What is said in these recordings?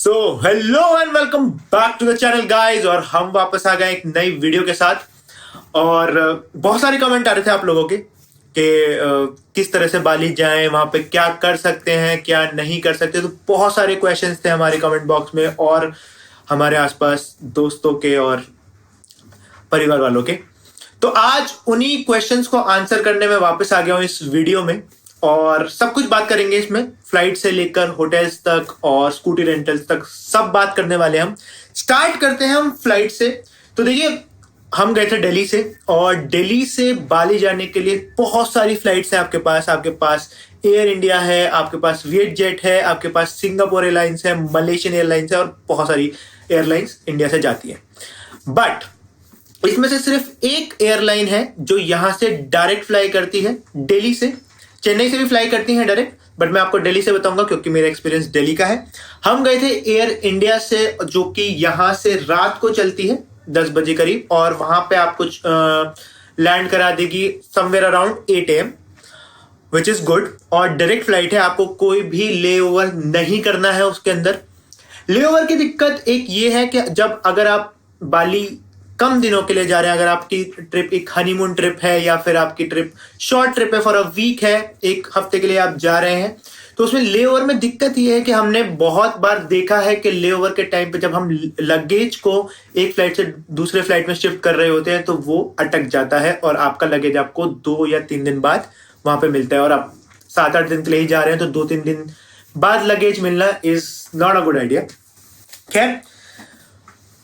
So hello and welcome back to the channel guys. और हम वापस आ गए एक नई वीडियो के साथ। और बहुत सारे कमेंट आ रहे थे आप लोगों के कि किस तरह से बाली जाएं, वहां पे क्या कर सकते हैं क्या नहीं कर सकते। तो बहुत सारे क्वेश्चंस थे हमारे कमेंट बॉक्स में और हमारे आसपास दोस्तों के और परिवार वालों के। तो आज उन्हीं क्वेश्चंस को आंसर करने में वापस आ गया हूं इस वीडियो में। और सब कुछ बात करेंगे इसमें, फ्लाइट से लेकर होटल्स तक और स्कूटी रेंटल्स तक सब बात करने वाले हम। स्टार्ट करते हैं हम फ्लाइट से। तो देखिए, हम गए थे दिल्ली से और दिल्ली से बाली जाने के लिए बहुत सारी फ्लाइट्स हैं आपके पास एयर इंडिया है, आपके पास विएट जेट है, आपके पास सिंगापुर एयरलाइंस है, मलेशियन एयरलाइंस है और बहुत सारी एयरलाइंस इंडिया से जाती है। बट इसमें से सिर्फ एक एयरलाइन है जो यहां से डायरेक्ट फ्लाई करती है दिल्ली से। चेन्नई से भी फ्लाई करती है डायरेक्ट, बट मैं आपको दिल्ली से बताऊंगा क्योंकि मेरा एक्सपीरियंस दिल्ली का है। हम गए थे एयर इंडिया से, जो कि यहां से रात को चलती है 10 बजे करीब, और वहां पे आपको लैंड करा देगी somewhere around 8 AM, which is good. और डायरेक्ट फ्लाइट है, आपको कोई भी ले ओवर नहीं करना है उसके अंदर। ले ओवर की दिक्कत एक ये है कि जब अगर आप बाली कम दिनों के लिए जा रहे हैं, अगर आपकी ट्रिप एक हनीमून ट्रिप है या फिर आपकी ट्रिप शॉर्ट ट्रिप है, फॉर अ वीक है, एक हफ्ते के लिए आप जा रहे हैं, तो उसमें लेओवर में दिक्कत यह है कि हमने बहुत बार देखा है कि लेओवर के टाइम पे जब हम लगेज को एक फ्लाइट से दूसरे फ्लाइट में शिफ्ट कर रहे होते हैं तो वो अटक जाता है और आपका लगेज आपको 2 या 3 दिन बाद वहां पे मिलता है। और आप 7-8 दिन के लिए ही जा रहे हैं तो 2-3 दिन बाद लगेज मिलना is not a good idea. खैर,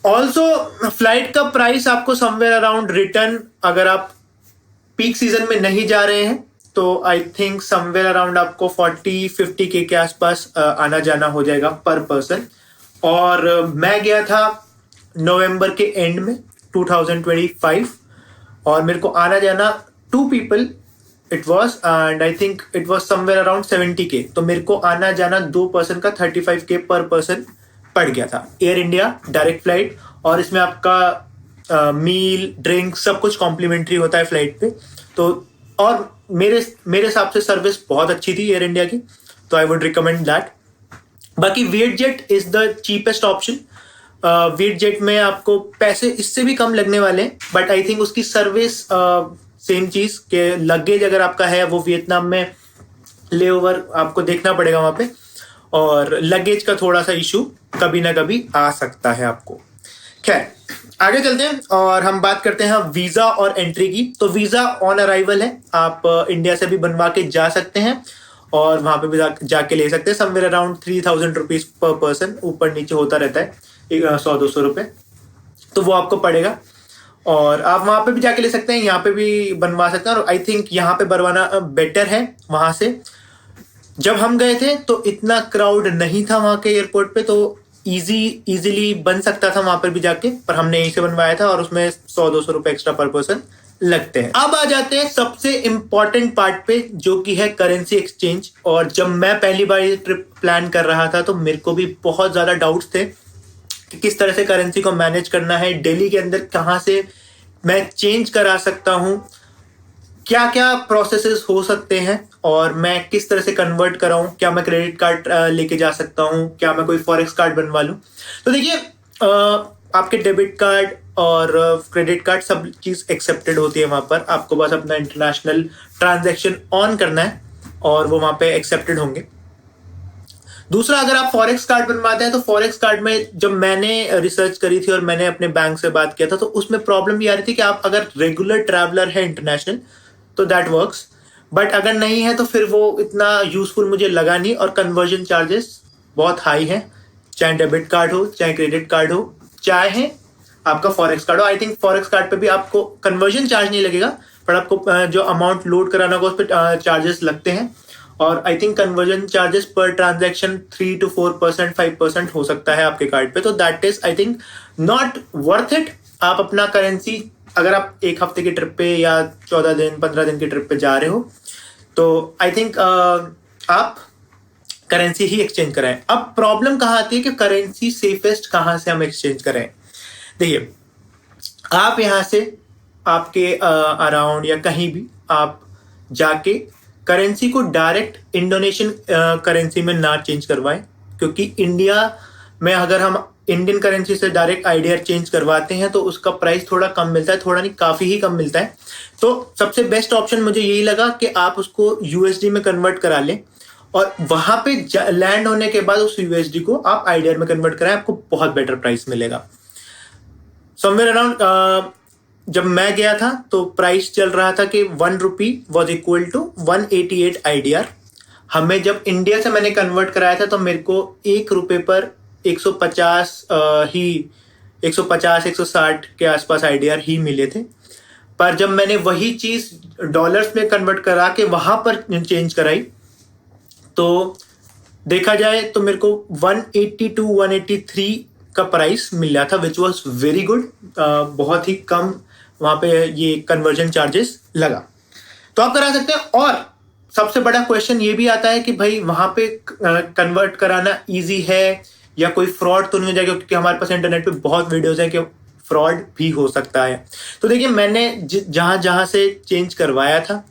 ऑल्सो फ्लाइट का प्राइस आपको समवेयर अराउंड रिटर्न, अगर आप पीक सीजन में नहीं जा रहे हैं तो आई थिंक समवेयर अराउंड आपको 40-50 के आसपास आना जाना हो जाएगा पर पर्सन। और मैं गया था नवंबर के एंड में 2025 और मेरे को आना जाना 2 people it was, and I think it was somewhere around 70K। तो मेरे को आना जाना 2 पर्सन का 35K पर पर्सन पड़ गया था। एयर इंडिया डायरेक्ट फ्लाइट, और इसमें आपका मील ड्रिंक सब कुछ कॉम्प्लीमेंट्री होता है फ्लाइट पे। तो और मेरे हिसाब से सर्विस बहुत अच्छी थी एयर इंडिया की, तो आई वुड रिकमेंड दैट। बाकी Vietjet is the cheapest option. Vietjet में आपको पैसे इससे भी कम लगने वाले हैं, बट आई थिंक उसकी सर्विस सेम चीज के लगेज अगर आपका है वो वियतनाम में ले ओवर आपको देखना पड़ेगा वहां पे, और लगेज का थोड़ा सा इशू कभी ना कभी आ सकता है आपको। खैर, आगे चलते हैं और हम बात करते हैं वीजा और एंट्री की। तो वीजा ऑन अराइवल है, आप इंडिया से भी बनवा के जा सकते हैं और वहां पे भी जाके ले सकते हैं। Somewhere around 3000 rupees per person, ऊपर नीचे होता रहता है 100-200 रुपए, तो वो आपको पड़ेगा। और आप वहां पे भी जाके ले सकते हैं, यहाँ पे भी बनवा सकते हैं। और आई थिंक यहाँ पे बनवाना बेटर है वहां से। जब हम गए थे तो इतना क्राउड नहीं था वहां के एयरपोर्ट पे, तो इजीली बन सकता था वहां पर भी जाके, पर हमने यहीं से बनवाया था और उसमें 100-200 रुपए एक्स्ट्रा पर पर्सन लगते हैं। अब आ जाते हैं सबसे इंपॉर्टेंट पार्ट पे, जो कि है करेंसी एक्सचेंज। और जब मैं पहली बार ये ट्रिप प्लान कर रहा था तो मेरे को भी बहुत ज्यादा डाउट्स थे कि किस तरह से करेंसी को मैनेज करना है, दिल्ली के अंदर कहाँ से मैं चेंज करा सकता हूँ, क्या क्या प्रोसेसेस हो सकते हैं और मैं किस तरह से कन्वर्ट कराऊं, क्या मैं क्रेडिट कार्ड लेके जा सकता हूं, क्या मैं कोई फॉरेक्स कार्ड बनवा लूं। तो देखिए, आपके डेबिट कार्ड और क्रेडिट कार्ड सब चीज एक्सेप्टेड होती है वहां पर। आपको बस अपना इंटरनेशनल ट्रांजैक्शन ऑन करना है और वो वहां पे एक्सेप्टेड होंगे। दूसरा, अगर आप फॉरेक्स कार्ड बनवाते हैं तो फॉरेक्स कार्ड में जब मैंने रिसर्च करी थी और मैंने अपने बैंक से बात किया था तो उसमें प्रॉब्लम ये आ रही थी कि आप अगर रेगुलर ट्रैवलर है इंटरनेशनल तो दैट वर्क्स, बट अगर नहीं है तो फिर वो इतना यूजफुल मुझे लगा नहीं। और कन्वर्जन चार्जेस बहुत हाई है, चाहे डेबिट कार्ड हो चाहे क्रेडिट कार्ड हो चाहे आपका फॉरेक्स कार्ड हो। आई थिंक फॉरेक्स कार्ड पे भी आपको कन्वर्जन चार्ज नहीं लगेगा, पर आपको जो अमाउंट लोड कराना होगा उस पर चार्जेस लगते हैं। और आई थिंक कन्वर्जन चार्जेस पर ट्रांजैक्शन 3 to 4%, 5% हो सकता है आपके कार्ड पे। तो that is I think not worth it. आप अपना करेंसी, अगर आप एक हफ्ते की ट्रिप पे या 14 दिन 15 दिन की ट्रिप पे जा रहे हो तो आई थिंक आप करेंसी ही एक्सचेंज कराएं। अब प्रॉब्लम कहाँ आती है कि करेंसी सेफेस्ट कहाँ से हम एक्सचेंज करें। देखिए, आप यहाँ से आपके अराउंड या कहीं भी आप जाके करेंसी को डायरेक्ट इंडोनेशियन करेंसी में ना चेंज करवाएं, क्योंकि इंडिया में अगर हम इंडियन करेंसी से डायरेक्ट आईडीआर चेंज करवाते हैं तो उसका प्राइस थोड़ा कम मिलता है, थोड़ा नहीं काफ़ी ही कम मिलता है। तो सबसे बेस्ट ऑप्शन मुझे यही लगा कि आप उसको यूएसडी में कन्वर्ट करा लें और वहाँ पे लैंड होने के बाद उस यूएसडी को आप आईडीआर में कन्वर्ट कराएं, आपको बहुत बेटर प्राइस मिलेगा। समवेयर अराउंड जब मैं गया था तो प्राइस चल रहा था कि 1 rupee was equal to 188 IDR. हमें जब इंडिया से मैंने कन्वर्ट कराया था तो मेरे को 1 रुपए पर 150 के आसपास आईडीआर ही मिले थे। पर जब मैंने वही चीज डॉलर्स में कन्वर्ट करा के वहां पर चेंज कराई तो देखा जाए तो मेरे को 180 to 183 का प्राइस मिल रहा था, विच वॉज वेरी गुड। बहुत ही कम वहां पे ये कन्वर्जन चार्जेस लगा, तो आप करा सकते हैं। और सबसे बड़ा क्वेश्चन ये भी आता है कि भाई वहां पे कन्वर्ट कराना इजी है या कोई फ्रॉड तो नहीं हो जाएगा, क्योंकि हमारे पास इंटरनेट पे बहुत वीडियोस हैं कि फ्रॉड भी हो सकता है। तो देखिए, मैंने जहां जहां से चेंज करवाया था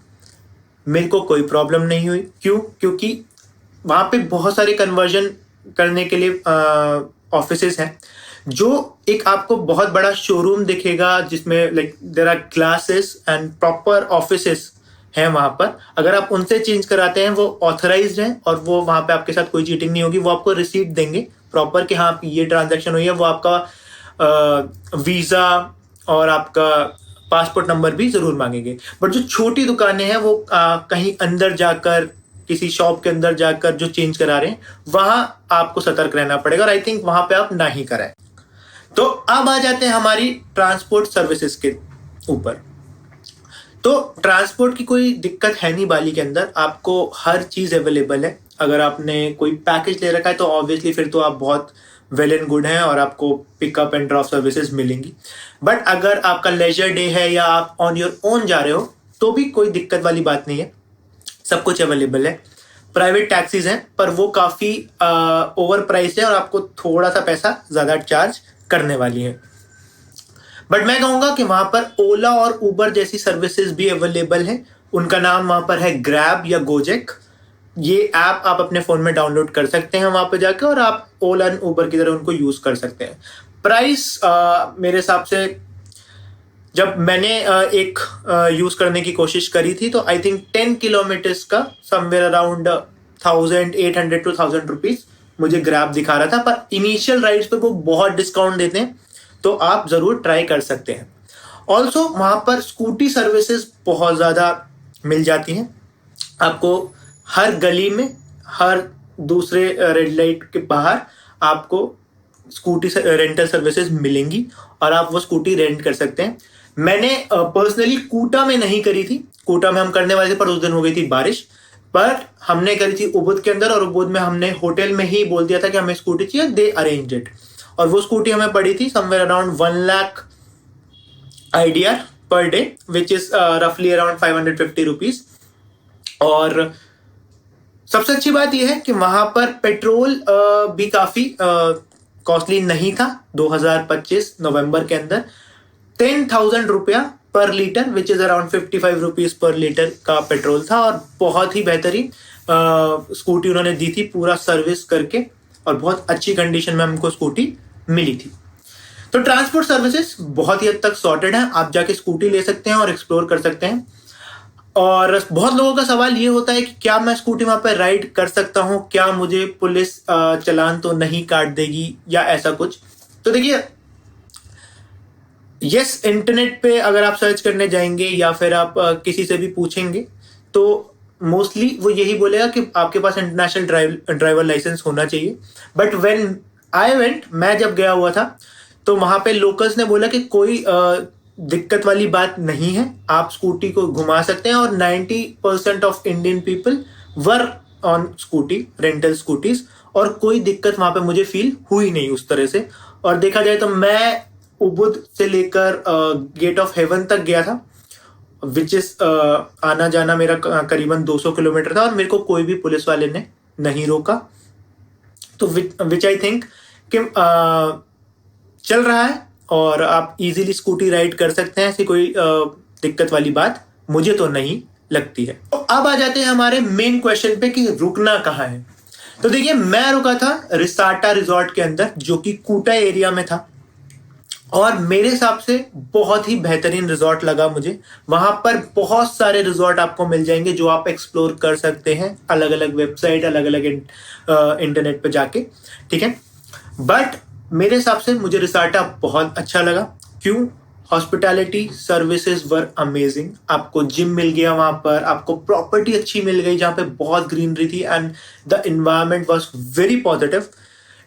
मेरे को कोई प्रॉब्लम नहीं हुई। क्यों? क्योंकि वहां पे बहुत सारे कन्वर्जन करने के लिए ऑफिसेस हैं, जो एक आपको बहुत बड़ा शोरूम दिखेगा जिसमें like there are classes and proper offices हैं वहां पर। अगर आप उनसे चेंज कराते हैं वो ऑथराइज्ड हैं और वो वहां पे आपके साथ कोई चीटिंग नहीं होगी। वो आपको रिसीट देंगे प्रॉपर कि हाँ आपकी ये ट्रांजैक्शन हुई है। वो आपका वीजा और आपका पासपोर्ट नंबर भी जरूर मांगेंगे। बट जो छोटी दुकानें हैं वो कहीं अंदर जाकर, किसी शॉप के अंदर जाकर जो चेंज करा रहे हैं, वहां आपको सतर्क रहना पड़ेगा और आई थिंक वहां पे आप ना ही कराएं। तो अब आ जाते हैं हमारी ट्रांसपोर्ट सर्विसेज के ऊपर। तो ट्रांसपोर्ट की कोई दिक्कत है नहीं बाली के अंदर, आपको हर चीज अवेलेबल है। अगर आपने कोई पैकेज ले रखा है तो ऑब्वियसली फिर तो आप बहुत वेल एंड गुड हैं और आपको पिकअप एंड ड्रॉप सर्विसेज मिलेंगी। बट अगर आपका लेजर डे है या आप ऑन योर ओन जा रहे हो तो भी कोई दिक्कत वाली बात नहीं है, सब कुछ अवेलेबल है। प्राइवेट टैक्सीज हैं पर वो काफ़ी ओवर प्राइस है और आपको थोड़ा सा पैसा ज़्यादा चार्ज करने वाली है। बट मैं कहूँगा कि वहाँ पर ओला और उबर जैसी सर्विसेज भी अवेलेबल है। उनका नाम वहाँ पर है ग्रैब या गोजेक। ये ऐप आप अपने फ़ोन में डाउनलोड कर सकते हैं वहाँ पर जाकर और आप ओला एंड उबर की तरह उनको यूज़ कर सकते हैं। प्राइस मेरे हिसाब से जब मैंने एक यूज़ करने की कोशिश करी थी तो आई थिंक 10 किलोमीटर्स का समवेयर अराउंड 1800 to 1000 रुपीज़ मुझे ग्रैब दिखा रहा था। पर इनिशियल राइड्स पे वो बहुत डिस्काउंट देते हैं, तो आप ज़रूर ट्राई कर सकते हैं। ऑल्सो वहाँ पर स्कूटी सर्विसेज बहुत ज़्यादा मिल जाती हैं। आपको हर गली में, हर दूसरे रेड लाइट के बाहर आपको स्कूटी रेंटल सर्विसेज मिलेंगी और आप वो स्कूटी रेंट कर सकते हैं। मैंने पर्सनली कोटा में नहीं करी थी, कोटा में हम करने वाले थे पर उस दिन हो गई थी बारिश। पर हमने करी थी उबुद के अंदर और उबुद में हमने होटल में ही बोल दिया था कि हमें स्कूटी चाहिए, दे अरेंज इट। और वो स्कूटी हमें पड़ी थी somewhere around 1 lakh IDR per day, which is रफली अराउंड 550 रुपीज। और सबसे अच्छी बात यह है कि वहां पर पेट्रोल भी काफी कॉस्टली नहीं था। 2025 नवंबर के अंदर 10,000 रुपया पर litre, which is around 55 rupees per litre का पेट्रोल था और बहुत ही बेहतरीन स्कूटी उन्होंने दी थी, पूरा सर्विस करके, और बहुत अच्छी कंडीशन में हमको स्कूटी मिली थी। तो ट्रांसपोर्ट सर्विसेज बहुत ही हद तक सॉर्टेड है, आप जाके स्कूटी ले सकते हैं और एक्सप्लोर कर सकते हैं। और बहुत लोगों का सवाल ये होता है कि क्या मैं स्कूटी वहां पर राइड कर सकता हूं, क्या मुझे पुलिस चालान तो नहीं काट देगी या ऐसा कुछ। तो देखिए, यस, इंटरनेट पे अगर आप सर्च करने जाएंगे या फिर आप किसी से भी पूछेंगे तो मोस्टली वो यही बोलेगा कि आपके पास इंटरनेशनल ड्राइवर लाइसेंस होना चाहिए। बट व्हेन आई वेंट, मैं जब गया हुआ था तो वहां पे लोकल्स ने बोला कि कोई दिक्कत वाली बात नहीं है, आप स्कूटी को घुमा सकते हैं। और 90% of Indian people were on scooty, rental scooties, और कोई दिक्कत वहां पे मुझे फील हुई नहीं उस तरह से। और देखा जाए तो मैं उबुद से लेकर गेट ऑफ हेवन तक गया था, विच इज आना जाना मेरा करीबन 200 किलोमीटर था और मेरे को कोई भी पुलिस वाले ने नहीं रोका। तो विच आई थिंक कि चल रहा है और आप इजीली स्कूटी राइड कर सकते हैं, ऐसी कोई दिक्कत वाली बात मुझे तो नहीं लगती है। तो अब आ जाते हैं हमारे मेन क्वेश्चन पे कि रुकना कहाँ है। तो देखिए मैं रुका था रिसाटा रिजॉर्ट के अंदर जो कि कूटा एरिया में था, और मेरे हिसाब से बहुत ही बेहतरीन रिजॉर्ट लगा मुझे। वहां पर बहुत सारे रिजॉर्ट आपको मिल जाएंगे जो आप एक्सप्लोर कर सकते हैं अलग अलग वेबसाइट, अलग अलग इंटरनेट पे जाके, ठीक है। बट मेरे हिसाब से मुझे रिसाटा बहुत अच्छा लगा। क्यों? Hospitality services were amazing. आपको जिम मिल गया वहां पर, आपको प्रॉपर्टी अच्छी मिल गई जहां पे बहुत ग्रीनरी थी, and the environment was very positive,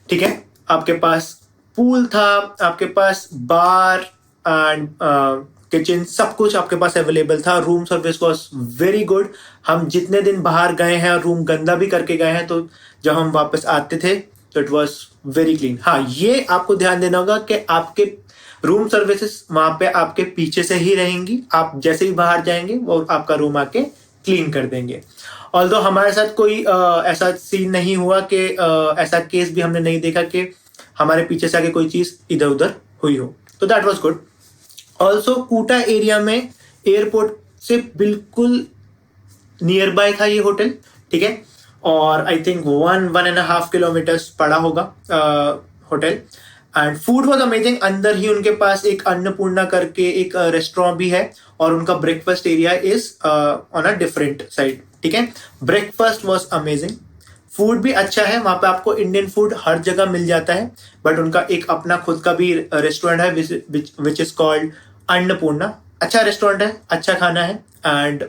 ठीक है। आपके पास पूल था, आपके पास बार एंड किचन, सब कुछ आपके पास अवेलेबल था। Room service was very good. हम जितने दिन बाहर गए हैं और रूम गंदा भी करके गए हैं, तो जब हम वापस आते थे तो इट वाज वेरी क्लीन। हाँ, ये आपको ध्यान देना होगा कि आपके रूम सर्विसेज वहां पे आपके पीछे से ही रहेंगी। आप जैसे ही बाहर जाएंगे वो आपका रूम आके क्लीन कर देंगे। ऑल्दो हमारे साथ कोई ऐसा सीन नहीं हुआ कि ऐसा केस भी हमने नहीं देखा कि हमारे पीछे से आके कोई चीज इधर उधर हुई हो, तो दैट वाज गुड। ऑल्सो कूटा एरिया में एयरपोर्ट से बिल्कुल नियर बाय था ये होटल, ठीक है। और आई थिंक 1.5 किलोमीटर्स पड़ा होगा hotel. And food was amazing. अंदर ही उनके पास एक अन्नपूर्णा करके एक रेस्टोरेंट भी है, और उनका breakfast area is on a different side, ठीक है। Breakfast was amazing. फूड भी अच्छा है वहां पे, आपको इंडियन फूड हर जगह मिल जाता है, बट उनका एक अपना खुद का भी रेस्टोरेंट है विच इज कॉल्ड अन्नपूर्णा। अच्छा रेस्टोरेंट है, अच्छा खाना है, एंड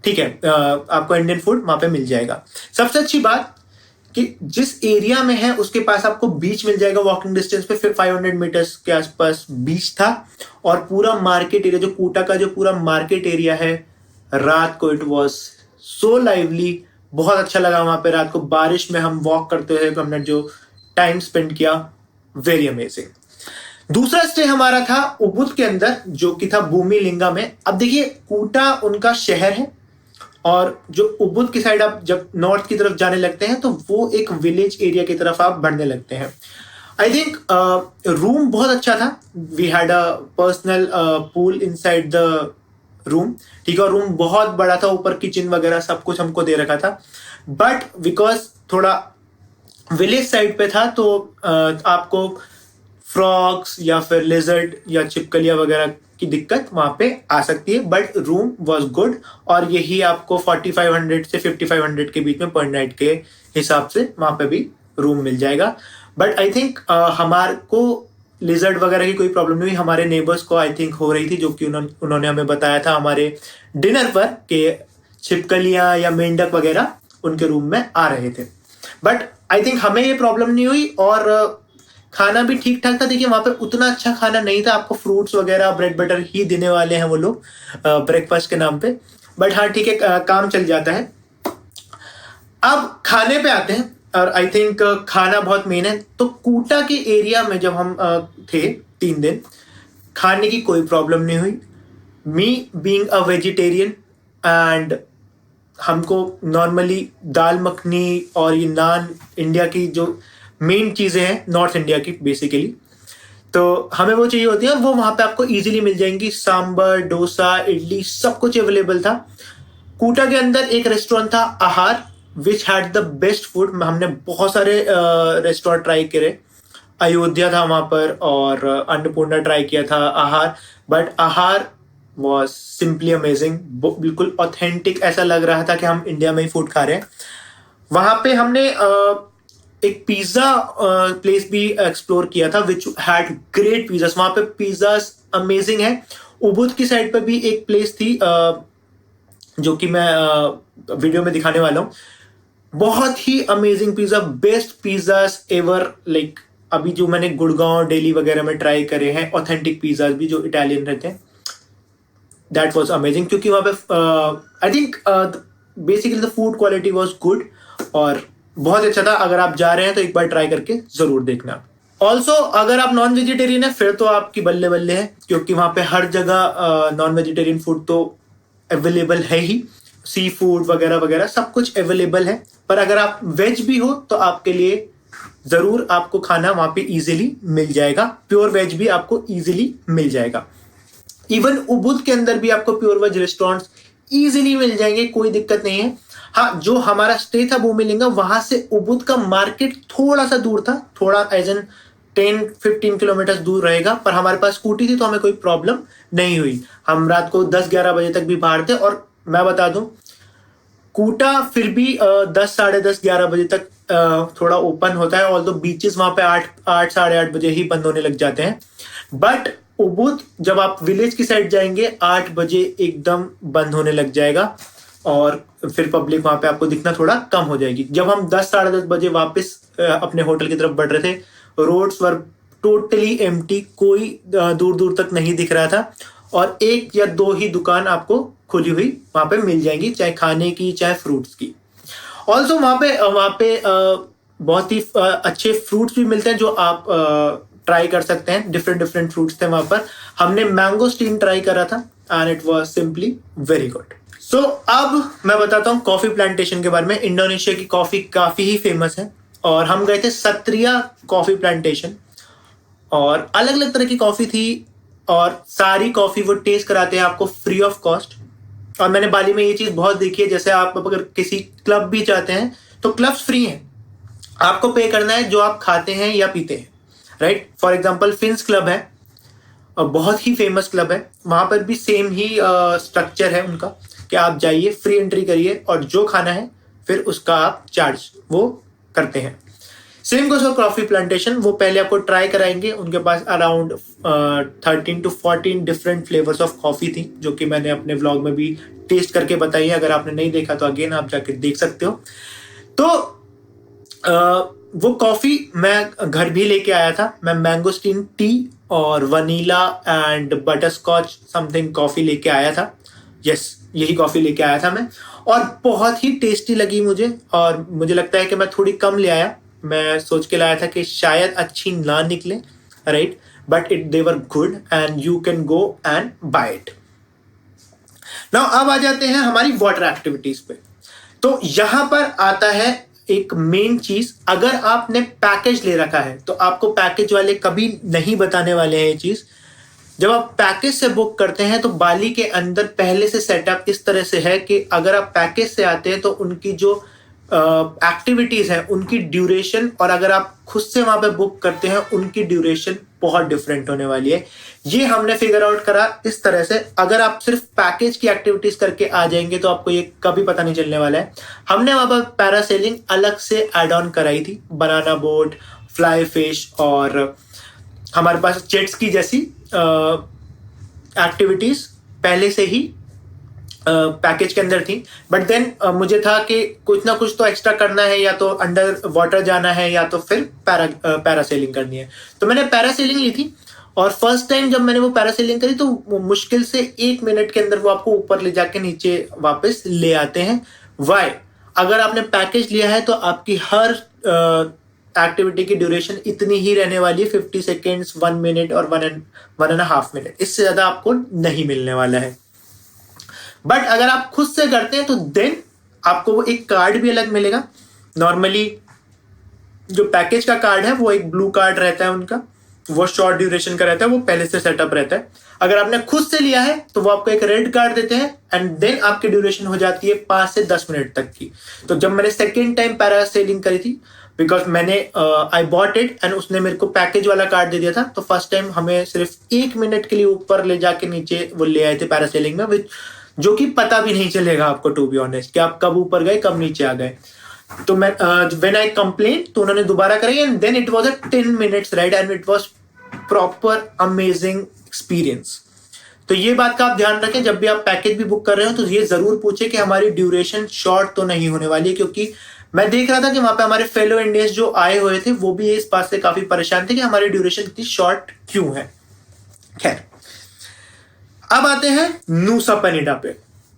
ठीक है, आपको इंडियन फूड वहां पे मिल जाएगा। सबसे अच्छी बात कि जिस एरिया में है उसके पास आपको बीच मिल जाएगा, वॉकिंग डिस्टेंस पे 500 मीटर्स के आसपास बीच था। और पूरा मार्केट एरिया, जो कूटा का जो पूरा मार्केट एरिया है, रात को इट वॉज सो लाइवली। बहुत अच्छा लगा वहां पे रात को। बारिश में हम वॉक करते हुए हमने जो टाइम स्पेंड किया, वेरी अमेजिंग। दूसरा स्टे हमारा था उबुद के अंदर, जो कि था भूमि लिंगा में। अब देखिए कूटा उनका शहर है, और जो उबुद की साइड आप जब नॉर्थ की तरफ जाने लगते हैं तो वो एक विलेज एरिया की तरफ आप बढ़ने लगते हैं। आई थिंक रूम बहुत अच्छा था। We had a personal pool inside the room, ठीक है। और रूम बहुत बड़ा था, ऊपर किचन वगैरह सब कुछ हमको दे रखा था। बट बिकॉज थोड़ा विलेज साइड पे था, तो आपको फ्रॉग्स या फिर लिजर्ड या छिपकलियां वगैरह की दिक्कत वहां पे आ सकती है। बट रूम वाज गुड, और यही आपको 4500 से 5500 के बीच में पर नाइट के हिसाब से वहां पे भी रूम मिल जाएगा। बट आई थिंक हमारे को लिजर्ड वगैरह की कोई प्रॉब्लम नहीं हुई। हमारे नेबर्स को आई थिंक हो रही थी, जो कि उन्होंने हमें बताया था हमारे डिनर पर कि छिपकलियां या मेंढक वगैरह उनके रूम में आ रहे थे। बट आई थिंक हमें ये प्रॉब्लम नहीं हुई, और खाना भी ठीक ठाक था। देखिए वहां पर उतना अच्छा खाना नहीं था, आपको फ्रूट्स वगैरह ब्रेड बटर ही देने वाले हैं वो लोग ब्रेकफास्ट के नाम पे। बट हाँ ठीक है, काम चल जाता है। अब खाने पे आते हैं, और आई थिंक खाना बहुत मेन है। तो कूटा के एरिया में जब हम थे 3 दिन, खाने की कोई प्रॉब्लम नहीं हुई। Me being a vegetarian, and हमको नॉर्मली दाल मखनी और ये नान, इंडिया की जो मेन चीजें हैं नॉर्थ इंडिया की बेसिकली, तो हमें वो चाहिए होती है, और वो वहां पे आपको इजीली मिल जाएंगी। सांबर, डोसा, इडली सब कुछ अवेलेबल था। कूटा के अंदर एक रेस्टोरेंट था आहार, which had the best food. हमने बहुत सारे रेस्टोरेंट ट्राई करे। अयोध्या था वहां पर, और अन्नपूर्णा ट्राई किया था, आहार। बट आहार वॉज सिंपली अमेजिंग, बिल्कुल ऑथेंटिक, ऐसा लग रहा था कि हम इंडिया में ही फूड खा रहे हैं। वहां पे हमने एक पिज्जा प्लेस भी एक्सप्लोर किया था, विच हैड ग्रेट पिज्जा। वहां पे पिज्जा अमेजिंग है। उबुद की साइड पर भी एक प्लेस थी जो कि मैं वीडियो में दिखाने वाला हूँ। बहुत ही amazing pizza, best pizza ever. Like अभी जो मैंने गुड़गांव, दिल्ली वगैरह में ट्राई करे हैं ऑथेंटिक पिज्जा भी जो इटालियन रहते हैं, दैट वाज अमेजिंग। क्योंकि वहां पे I think basically the food quality was good, और बहुत अच्छा था। अगर आप जा रहे हैं तो एक बार ट्राई करके जरूर देखना। ऑल्सो अगर आप नॉन वेजिटेरियन है फिर तो आपकी बल्ले बल्ले है, क्योंकि वहां पे हर जगह नॉन वेजिटेरियन फूड तो अवेलेबल है ही। सी फूड वगैरह वगैरह सब कुछ अवेलेबल है। पर अगर आप वेज भी हो तो आपके लिए जरूर आपको खाना वहां पे इजीली मिल जाएगा। प्योर वेज भी आपको इजीली मिल जाएगा। इवन उबुद के अंदर भी आपको प्योर वेज रेस्टोरेंट्स इजीली मिल जाएंगे, कोई दिक्कत नहीं है। हाँ, जो हमारा स्टे था बूमिलिंगा, वहां से उबुद का मार्केट थोड़ा सा दूर था, थोड़ा एज एन 10-15 किलोमीटर दूर रहेगा, पर हमारे पास स्कूटी थी तो हमें कोई प्रॉब्लम नहीं हुई। हम रात को 10-11 बजे तक भी बाहर थे। और मैं बता दूं, कूटा फिर भी 10, साढ़े 10, 11 बजे तक थोड़ा ओपन होता है, ऑल्दो बीचेस वहां पे 8, 8, साढ़े 8 बजे ही बंद होने लग जाते हैं। बट उबुद जब आप विलेज की साइड जाएंगे 8 बजे एकदम बंद होने लग जाएगा, और फिर पब्लिक वहां पे आपको दिखना थोड़ा कम हो जाएगी। जब हम 10, साढ़े 10 बजे वापस अपने होटल की तरफ बढ़ रहे थे, रोड्स वर टोटली एम्प्टी, कोई दूर दूर तक नहीं दिख रहा था, और 1 या 2 ही दुकान आपको खुली हुई वहां पे मिल जाएंगी, चाहे खाने की चाहे फ्रूट्स की। ऑल्सो वहां पे बहुत ही अच्छे फ्रूट्स भी मिलते हैं जो आप ट्राई कर सकते हैं। डिफरेंट डिफरेंट फ्रूट्स थे वहां पर। हमने मैंगो स्टीन ट्राई करा था and it was simply very good. So अब मैं बताता हूँ कॉफी प्लांटेशन के बारे में। इंडोनेशिया की कॉफी काफी ही फेमस है, और हम गए थे सत्रिया कॉफी प्लांटेशन, और अलग अलग तरह की कॉफी थी, और सारी कॉफी वो टेस्ट कराते हैं आपको फ्री ऑफ कॉस्ट। और मैंने बाली में ये चीज बहुत देखी है, जैसे आप अगर किसी क्लब भी जाते हैं तो क्लब्स फ्री हैं, आपको पे करना है जो आप खाते हैं या पीते हैं, right. For example fins club है, बहुत ही फेमस क्लब है, वहां पर भी सेम ही स्ट्रक्चर है उनका कि आप जाइए, फ्री एंट्री करिए, और जो खाना है फिर उसका आप चार्ज वो करते हैं। Same goes for coffee plantation, वो पहले आपको ट्राई कराएंगे। उनके पास around 13 to 14 different flavours of coffee थी, जो कि मैंने अपने व्लॉग में भी टेस्ट करके बताई है। अगर आपने नहीं देखा तो अगेन आप जाके देख सकते हो। तो वो कॉफी मैं घर भी लेके आया था। मैं मैंगोस्टीन टी और vanilla and butterscotch something coffee लेके आया था। यस, यही कॉफी लेके आया था मैं, और बहुत ही टेस्टी लगी मुझे। और मुझे लगता है कि मैं थोड़ी कम ले आया, मैं सोच के लाया था कि शायद अच्छी ना निकले, right, but they were good and you can go and buy it. Now अब आ जाते हैं हमारी वाटर एक्टिविटीज पे। तो यहां पर आता है एक मेन चीज। अगर आपने पैकेज ले रखा है तो आपको पैकेज वाले कभी नहीं बताने वाले हैं ये चीज। जब आप पैकेज से बुक करते हैं तो बाली के अंदर पहले से सेटअप इस तरह से है कि अगर आप पैकेज से आते हैं तो उनकी जो एक्टिविटीज है उनकी ड्यूरेशन, और अगर आप खुद से वहां पे बुक करते हैं उनकी ड्यूरेशन बहुत डिफरेंट होने वाली है। ये हमने फिगर आउट करा इस तरह से। अगर आप सिर्फ पैकेज की एक्टिविटीज करके आ जाएंगे तो आपको ये कभी पता नहीं चलने वाला है। हमने वहां पर पैरासेलिंग अलग से एड ऑन कराई थी, बनाना बोट, फ्लाई फिश, और हमारे पास जेट्स की जैसी एक्टिविटीज पहले से ही पैकेज के अंदर थी। बट देन मुझे था कि कुछ ना कुछ तो एक्स्ट्रा करना है, या तो अंडर वाटर जाना है या तो फिर पैरासेलिंग करनी है। तो मैंने पैरासेलिंग ली थी, और फर्स्ट टाइम जब मैंने वो पैरासेलिंग करी तो मुश्किल से 1 मिनट के अंदर वो आपको ऊपर ले जाके नीचे वापस ले आते हैं। वाई? अगर आपने पैकेज लिया है तो आपकी हर एक्टिविटी की ड्यूरेशन इतनी ही रहने वाली है, 50 सेकेंड्स, 1 मिनट और 1.5 मिनट, इससे ज्यादा आपको नहीं मिलने वाला है। बट अगर आप खुद से करते हैं तो देन आपको वो एक कार्ड भी अलग मिलेगा। नॉर्मली जो पैकेज का कार्ड है वो एक ब्लू कार्ड रहता है उनका, वो शॉर्ट ड्यूरेशन का रहता है, वो पहले से सेटअप रहता है। अगर आपने खुद से लिया है तो वो आपको एक रेड कार्ड देते हैं, एंड देन आपकी ड्यूरेशन हो जाती है 5 से 10 मिनट तक की। तो जब मैंने सेकेंड टाइम पैरासेलिंग करी थी, बिकॉज मैंने आई बॉट इट एंड उसने मेरे को पैकेज वाला कार्ड दे दिया था, तो फर्स्ट टाइम हमें सिर्फ 1 मिनट के लिए ऊपर ले जाके नीचे वो ले आए थे पैरासेलिंग में, जो कि पता भी नहीं चलेगा आपको, टू बी ऑनेस्ट, कि आप कब ऊपर गए कब नीचे आ गए। तो मैं व्हेन आई कंप्लेन तो उन्होंने दोबारा कराई, and then it was a 10 minutes ride and it was proper amazing experience. तो ये बात का आप ध्यान रखें, जब भी आप पैकेज भी बुक कर रहे हो तो ये जरूर पूछे कि हमारी ड्यूरेशन शॉर्ट तो नहीं होने वाली है, क्योंकि मैं देख रहा था कि वहां पे हमारे फेलो इंडियंस जो आए हुए थे वो भी इस बात से काफी परेशान थे कि हमारी ड्यूरेशन इतनी शॉर्ट क्यों है। खैर, अब आते हैं नूसा पेनिडा पे।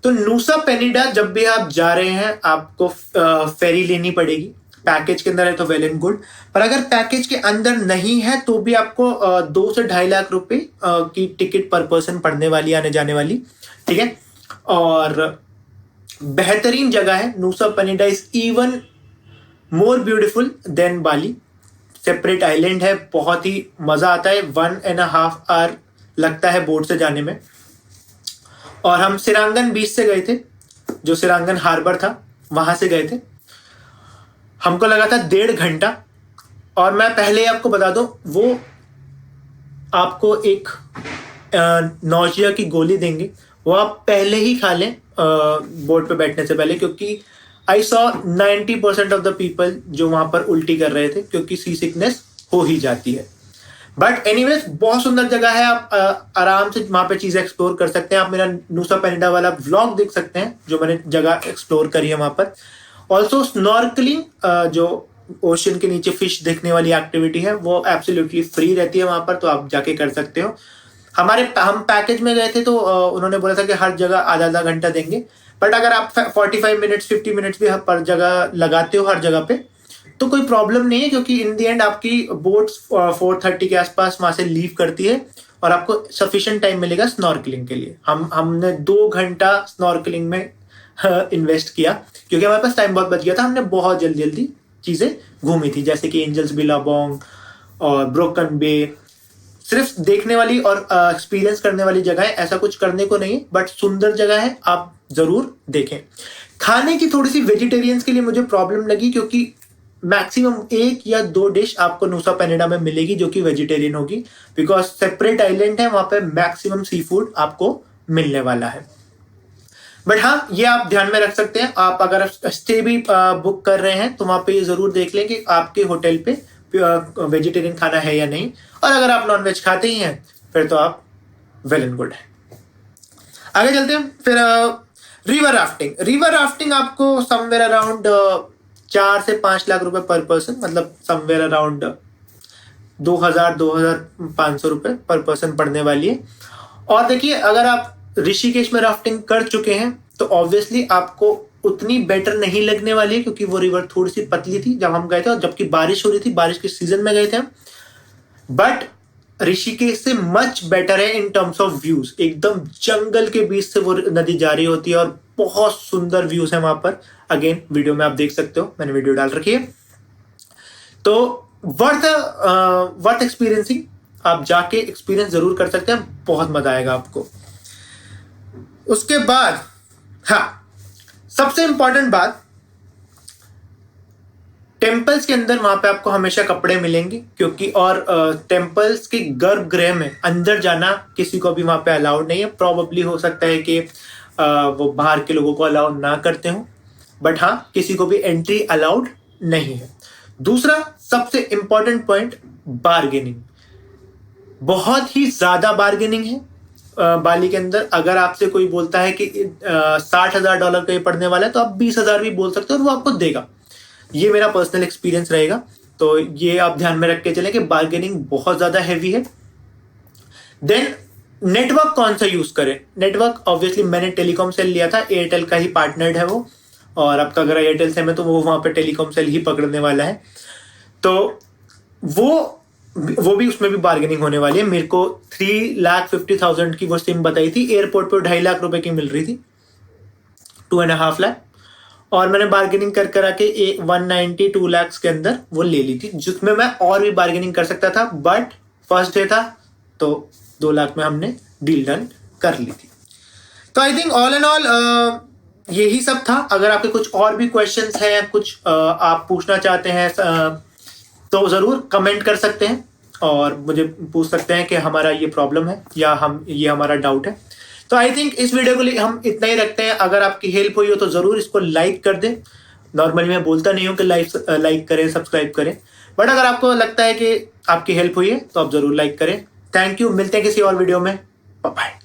तो नूसा पेनिडा जब भी आप जा रहे हैं आपको फेरी लेनी पड़ेगी। पैकेज के अंदर है तो वेल एंड गुड, पर अगर पैकेज के अंदर नहीं है तो भी आपको 2 से 2.5 लाख रुपए की टिकट पर पर्सन पड़ने वाली, आने जाने वाली, ठीक है। और बेहतरीन जगह है Nusa Penida, is even more beautiful than Bali. Separate island है, बहुत ही मजा आता है। 1.5 आवर लगता है बोट से जाने में। और हम सिरांगन बीच से गए थे, जो सिरांगन हार्बर था। वहां से गए थे। हमको लगा था 1.5 घंटा। और मैं पहले ही आपको बता दूं, वो आपको एक नौजिया की गोली देंगे, वो आप पहले ही खा लें बोर्ड पे बैठने से पहले, क्योंकि I saw 90% of the people जो वहां पर उल्टी कर रहे थे, क्योंकि सी सिकनेस हो ही जाती है। बट एनीवेज बहुत सुंदर जगह है, आप आराम से वहां पे चीजें एक्सप्लोर कर सकते हैं। आप मेरा नूसा पेनिडा वाला व्लॉग देख सकते हैं जो मैंने जगह एक्सप्लोर करी है वहां पर। ऑल्सो स्नॉर्कलिंग, जो ओशन के नीचे फिश देखने वाली एक्टिविटी है, वो एब्सोल्युटली फ्री रहती है वहां पर, तो आप जाके कर सकते हो। हम पैकेज में गए थे तो उन्होंने बोला था कि हर जगह आधा आधा घंटा देंगे। बट अगर आप 45 मिनट्स 50 मिनट्स भी पर जगह लगाते हो हर जगह पे, तो कोई प्रॉब्लम नहीं है, क्योंकि इन दी एंड आपकी बोट 4:30 के आसपास वहां से लीव करती है और आपको सफिशिएंट टाइम मिलेगा स्नॉर्कलिंग के लिए। हमने 2 घंटा स्नॉर्कलिंग में इन्वेस्ट किया, क्योंकि हमारे पास टाइम बहुत बच गया था। हमने बहुत जल्दी जल्दी चीजें घूमी थी, जैसे कि एंजल्स बिलाबोंग और ब्रोकन बे। सिर्फ देखने वाली और एक्सपीरियंस करने वाली जगह है, ऐसा कुछ करने को नहीं है, बट सुंदर जगह है, आप जरूर देखें। खाने की थोड़ी सी वेजिटेरियंस के लिए मुझे प्रॉब्लम लगी, क्योंकि मैक्सिमम 1 या 2 डिश आपको नूसा पेनिडा में मिलेगी जो कि वेजिटेरियन होगी, बिकॉज सेपरेट आइलैंड है, वहां पे मैक्सिमम सी फूड आपको मिलने वाला है। बट हाँ, ये आप ध्यान में रख सकते हैं। आप अगर स्टे भी बुक कर रहे हैं तो वहां पे ये जरूर देख लें कि आपके होटल पे वेजिटेरियन खाना है या नहीं, और अगर आप नॉनवेज खाते ही हैं फिर तो आप वेल एंड गुड है। आगे चलते हैं फिर। रिवर राफ्टिंग आपको समवेयर अराउंड 4 से 5 लाख रुपए पर पर्सन, मतलब समवेयर अराउंड 2,500 रुपए पर पर्सन पड़ने वाली है। और देखिए, अगर आप ऋषिकेश में राफ्टिंग कर चुके हैं तो ऑब्वियसली आपको उतनी बेटर नहीं लगने वाली है, क्योंकि वो रिवर थोड़ी सी पतली थी जब हम गए थे, और जबकि बारिश हो रही थी, बारिश के सीजन में गए थे हम। बट ऋषिकेश से मच बेटर है इन टर्म्स ऑफ व्यूज। एकदम जंगल के बीच से वो नदी जारी होती है और बहुत सुंदर व्यूज है वहां पर। अगेन वीडियो में आप देख सकते हो, मैंने वीडियो डाल रखी है। तो वर्थ एक्सपीरियंसिंग, आप जाके एक्सपीरियंस जरूर कर सकते हैं, बहुत मजा आएगा आपको। उसके बाद हाँ, सबसे इंपॉर्टेंट बात, टेम्पल्स के अंदर वहां पे आपको हमेशा कपड़े मिलेंगे, क्योंकि और टेम्पल्स के गर्भगृह में अंदर जाना किसी को भी वहां पे अलाउड नहीं है। प्रॉबेबली हो सकता है कि वो बाहर के लोगों को अलाउड ना करते हो, बट हाँ, किसी को भी एंट्री अलाउड नहीं है। दूसरा सबसे इंपॉर्टेंट पॉइंट, बार्गेनिंग। बहुत ही ज्यादा बार्गेनिंग है बाली के अंदर। अगर आपसे कोई बोलता है कि $60,000 का ये पड़ने वाला है, तो आप 20,000 भी बोल सकते हो और वो आपको देगा। ये मेरा पर्सनल एक्सपीरियंस रहेगा, तो ये आप ध्यान में रख के चलें कि बार्गेनिंग बहुत ज्यादा हैवी है। देन नेटवर्क कौन सा यूज करें? नेटवर्क ऑब्वियसली मैंने टेलीकॉम सेल लिया था, एयरटेल का ही पार्टनर्ड है वो, और आपका अगर एयरटेल सेल में तो वो वहां पे टेलीकॉम सेल ही पकड़ने वाला है। तो वो भी, उसमें भी बार्गेनिंग होने वाली है। मेरे को 3,50,000 की वो सिम बताई थी, एयरपोर्ट पे 2.5 लाख रुपए की मिल रही थी, 2.5 लाख, और मैंने बार्गेनिंग कर करा के 192 लाख के अंदर वो ले ली थी, जिसमें मैं और भी बार्गेनिंग कर सकता था, बट फर्स्ट डे था तो 2 लाख में हमने डील डन कर ली थी। तो I think all and all यही सब था। अगर आपके कुछ और भी क्वेश्चंस हैं, कुछ आप पूछना चाहते हैं, तो जरूर कमेंट कर सकते हैं और मुझे पूछ सकते हैं कि हमारा ये प्रॉब्लम है या ये हमारा डाउट है। तो आई थिंक इस वीडियो के लिए हम इतना ही रखते हैं। अगर आपकी हेल्प हुई हो तो जरूर इसको लाइक कर दें। नॉर्मली मैं बोलता नहीं हूं कि लाइक करें, सब्सक्राइब करें, बट अगर आपको लगता है कि आपकी हेल्प हुई है तो आप जरूर लाइक करें। थैंक यू, मिलते हैं किसी और वीडियो में, बाय बाय।